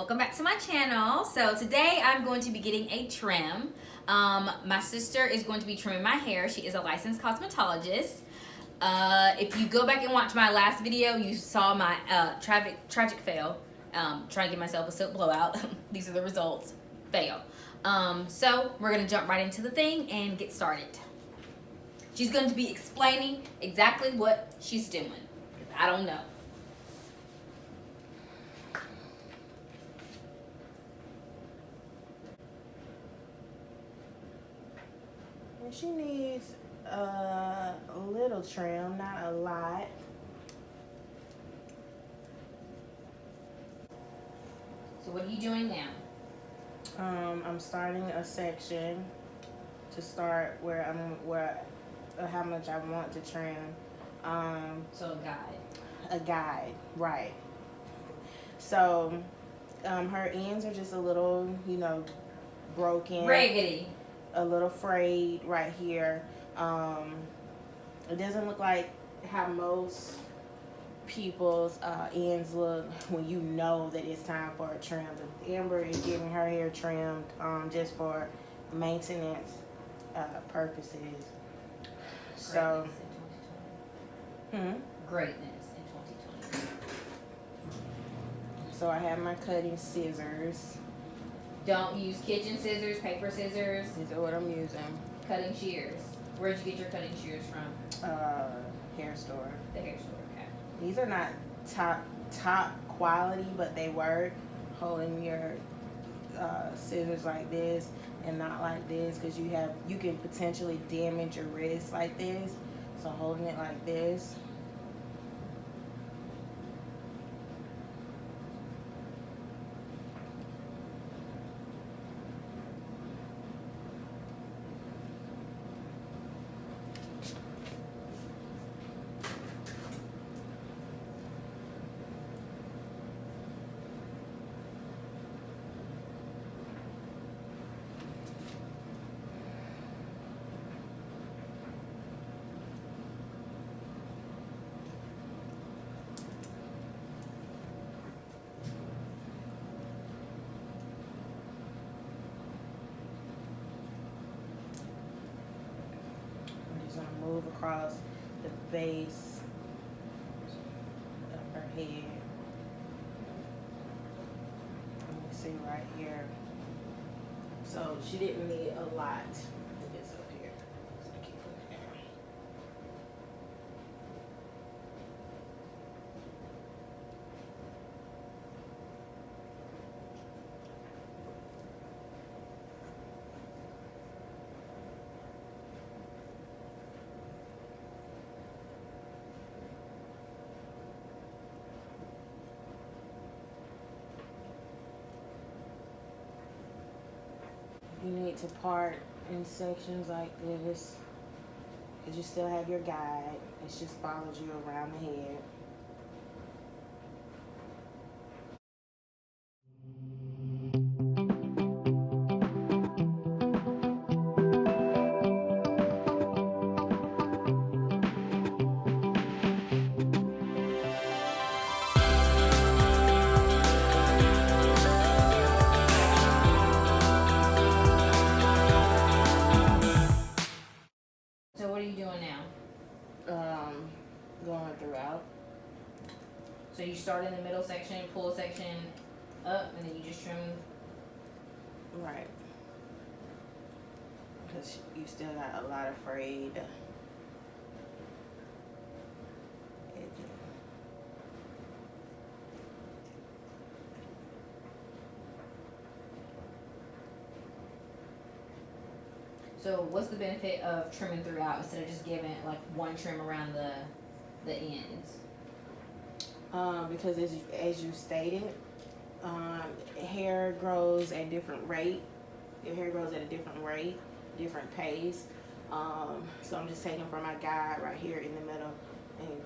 welcome back to my channel. So today I'm going to be getting a trim. My sister is going to be trimming my hair. She is a licensed cosmetologist. If you go back and watch my last video, you saw my tragic fail. Trying to give myself a silk blowout. These are the results. Fail. So we're gonna jump right into the thing and get started. She's going to be explaining exactly what she's doing, because I don't know. And she needs a little trim, not a lot. So what are you doing now? I'm starting a section to start how much I want to trim. So a guide. A guide, right? So her ends are just a little, broken, Raggedy. a little frayed right here. It doesn't look like how most people's ends look when you know that it's time for a trim. But Amber is getting her hair trimmed just for maintenance purposes. So, Greatness in 2020. So I have my cutting scissors. Don't use kitchen scissors, paper scissors. These are what I'm using. Cutting shears. Where'd you get your cutting shears from? Hair store. The hair store. Okay. These are not top quality, but they work. Holding your scissors like this and not like this, because you can potentially damage your wrist like this. So holding it like this. Move across the base of her head. You can see right here. So she didn't need a lot of this up here. So I keep it down. You need to part in sections like this, because you still have your guide. It just follows you around the head. Going throughout. So you start in the middle section, pull a section up, and then you just trim. Right. Because you still got a lot of frayed edges. So what's the benefit of trimming throughout instead of just giving like one trim around the ends? Because as you stated, hair grows at different rate. Your hair grows at a different rate, different pace. So I'm just taking from my guide right here in the middle and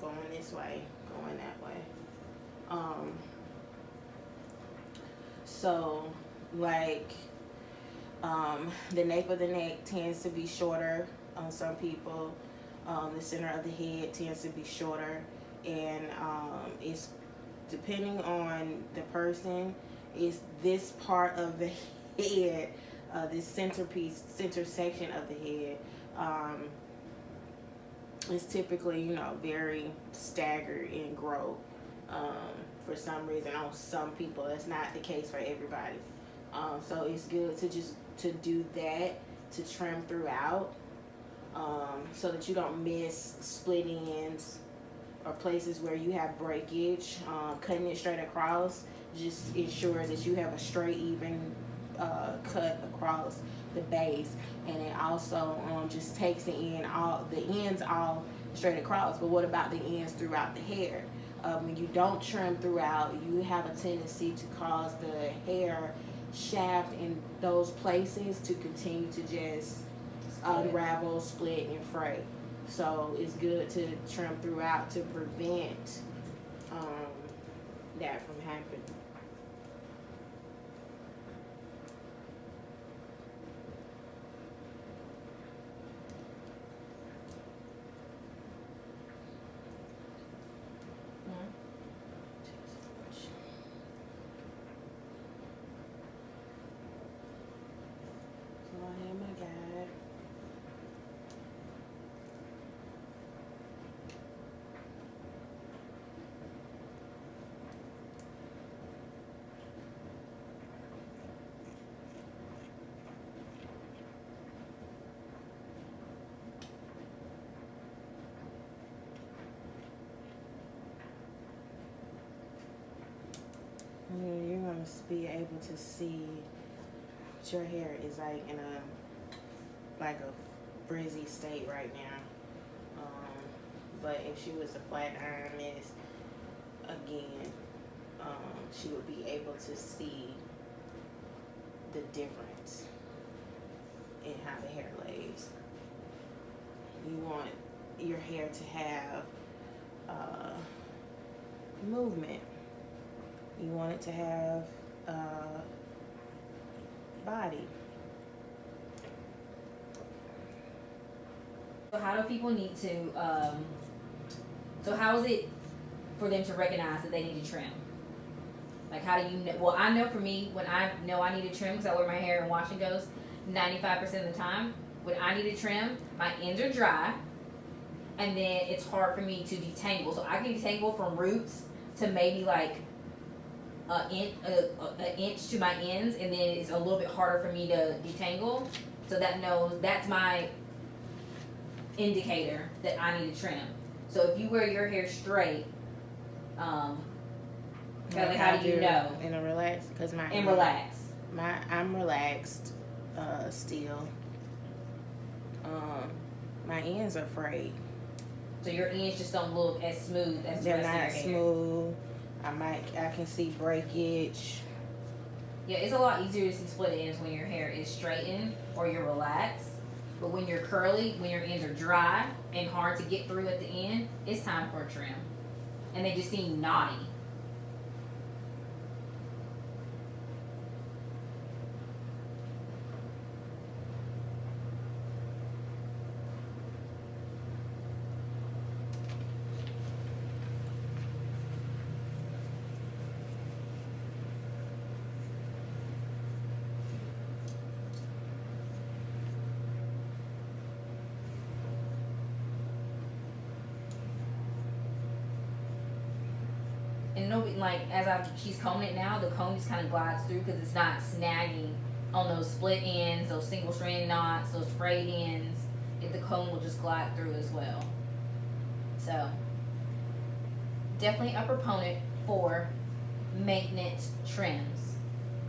going this way, going that way. So like the nape of the neck tends to be shorter on some people. The center of the head tends to be shorter, and it's depending on the person, is this part of the head, this center section of the head, is typically, you know, very staggered in growth. For some reason, on some people, that's not the case for everybody. So it's good to do that, to trim throughout, so that you don't miss split ends or places where you have breakage. Cutting it straight across just ensures that you have a straight, even cut across the base, and it also just takes the ends all straight across. But what about the ends throughout the hair? When you don't trim throughout, you have a tendency to cause the hair shaft in those places to continue to just unravel, split, and fray. So it's good to trim throughout to prevent that from happening. You're going to be able to see what your hair is like in a frizzy state right now. But if she was a flat iron miss, again, she would be able to see the difference in how the hair lays. You want your hair to have movement. You want it to have body. So how do people need to, so how is it for them to recognize that they need to trim? Like, how do you know? Well, I know for me, when I know I need to trim, because I wear my hair in wash and goes 95% of the time, when I need to trim, my ends are dry, and then it's hard for me to detangle. So I can detangle from roots to maybe like an inch to my ends, and then it's a little bit harder for me to detangle. So that's my indicator that I need to trim. So if you wear your hair straight, Kelly, how do you know? In a relax, because I'm relaxed still. My ends are frayed. So your ends just don't look as smooth as the they're rest of your not hair. smooth. I can see breakage. Yeah, it's a lot easier to see split ends when your hair is straightened or you're relaxed. But when you're curly, when your ends are dry and hard to get through at the end, it's time for a trim. And they just seem knotty. And nobody, like, she's combing it now, the comb just kind of glides through because it's not snagging on those split ends, those single strand knots, those frayed ends. The comb will just glide through as well. So, definitely a proponent for maintenance trims,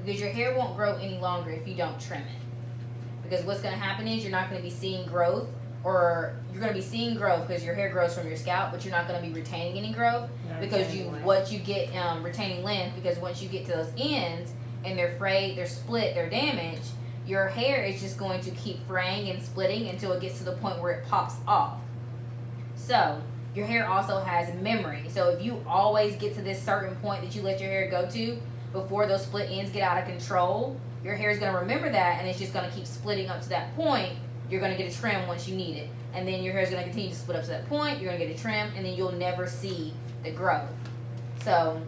because your hair won't grow any longer if you don't trim it. Because what's going to happen is you're not going to be seeing growth, or you're going to be seeing growth because your hair grows from your scalp, but you're not going to be retaining any growth because what you get retaining length. Because once you get to those ends and they're frayed, they're split, they're damaged, your hair is just going to keep fraying and splitting until it gets to the point where it pops off. So your hair also has memory. So if you always get to this certain point that you let your hair go to before those split ends get out of control, your hair is going to remember that, and it's just going to keep splitting up to that point. You're going to get a trim once you need it. And then your hair is going to continue to split up to that point. You're going to get a trim, and then you'll never see the growth. So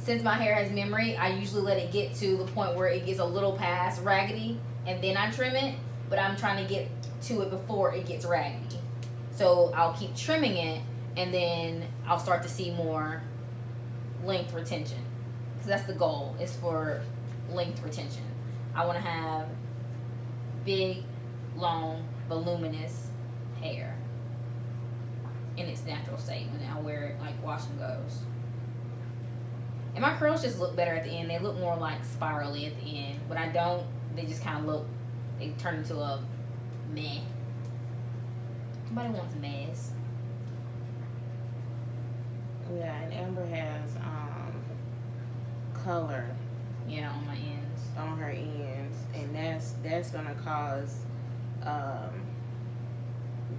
since my hair has memory, I usually let it get to the point where it gets a little past raggedy and then I trim it, but I'm trying to get to it before it gets raggedy. So I'll keep trimming it and then I'll start to see more length retention. Because that's the goal, is for length retention. I want to have big, long, voluminous hair in its natural state when I wear it like wash and goes. And my curls just look better at the end. They look more like spirally at the end. When I don't, they just kind of look, they turn into a meh. Nobody wants mess. Yeah, and Amber has color. Yeah, on my ends. On her ends, and that's gonna cause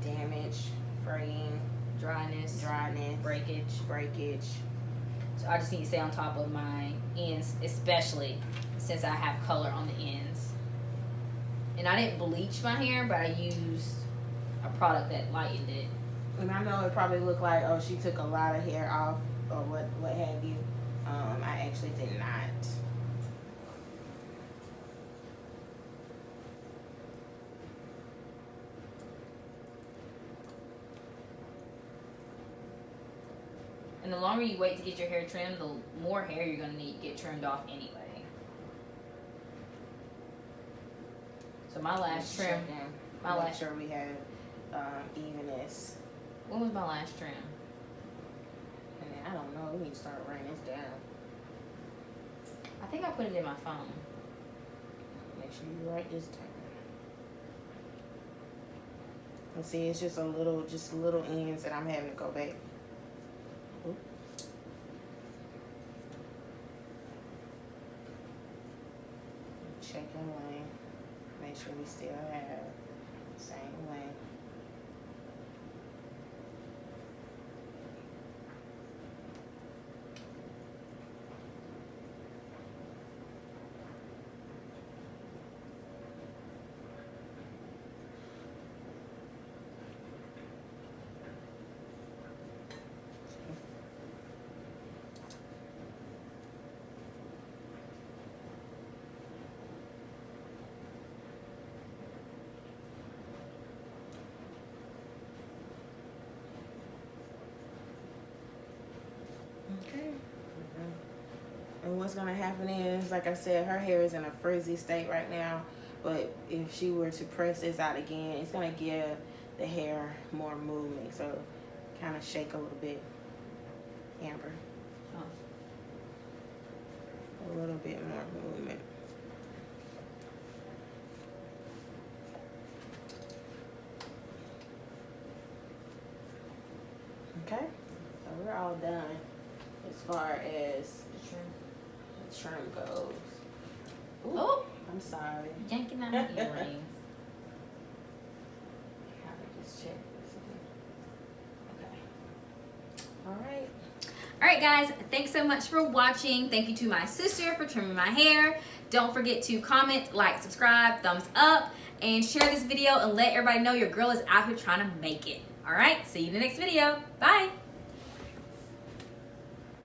damage, fraying, Dryness, breakage. So I just need to stay on top of my ends, especially since I have color on the ends. And I didn't bleach my hair, but I used a product that lightened it. And I know it probably looked like, oh, she took a lot of hair off or what have you. I actually did not. And the longer you wait to get your hair trimmed, the more hair you're gonna need to get trimmed off anyway. So my last trim, Make sure we have evenness. when was my last trim? And I don't know. We need to start writing this down. I think I put it in my phone. Make sure you write this down. And see, it's just little ends that I'm having to go back. Oop. Check your lane. Make sure we still have the same lane. Okay. And what's gonna happen is, like I said, her hair is in a frizzy state right now. But if she were to press this out again, it's gonna give the hair more movement. So kind of shake a little bit, Amber. Oh. A little bit more movement. Okay, so we're all done as far as the trim goes. Ooh, Oh, I'm sorry. yanking out my earrings. How to just check this again. Okay. All right. All right, guys, thanks so much for watching. Thank you to my sister for trimming my hair. Don't forget to comment, like, subscribe, thumbs up, and share this video and let everybody know your girl is out here trying to make it. All right, see you in the next video. Bye.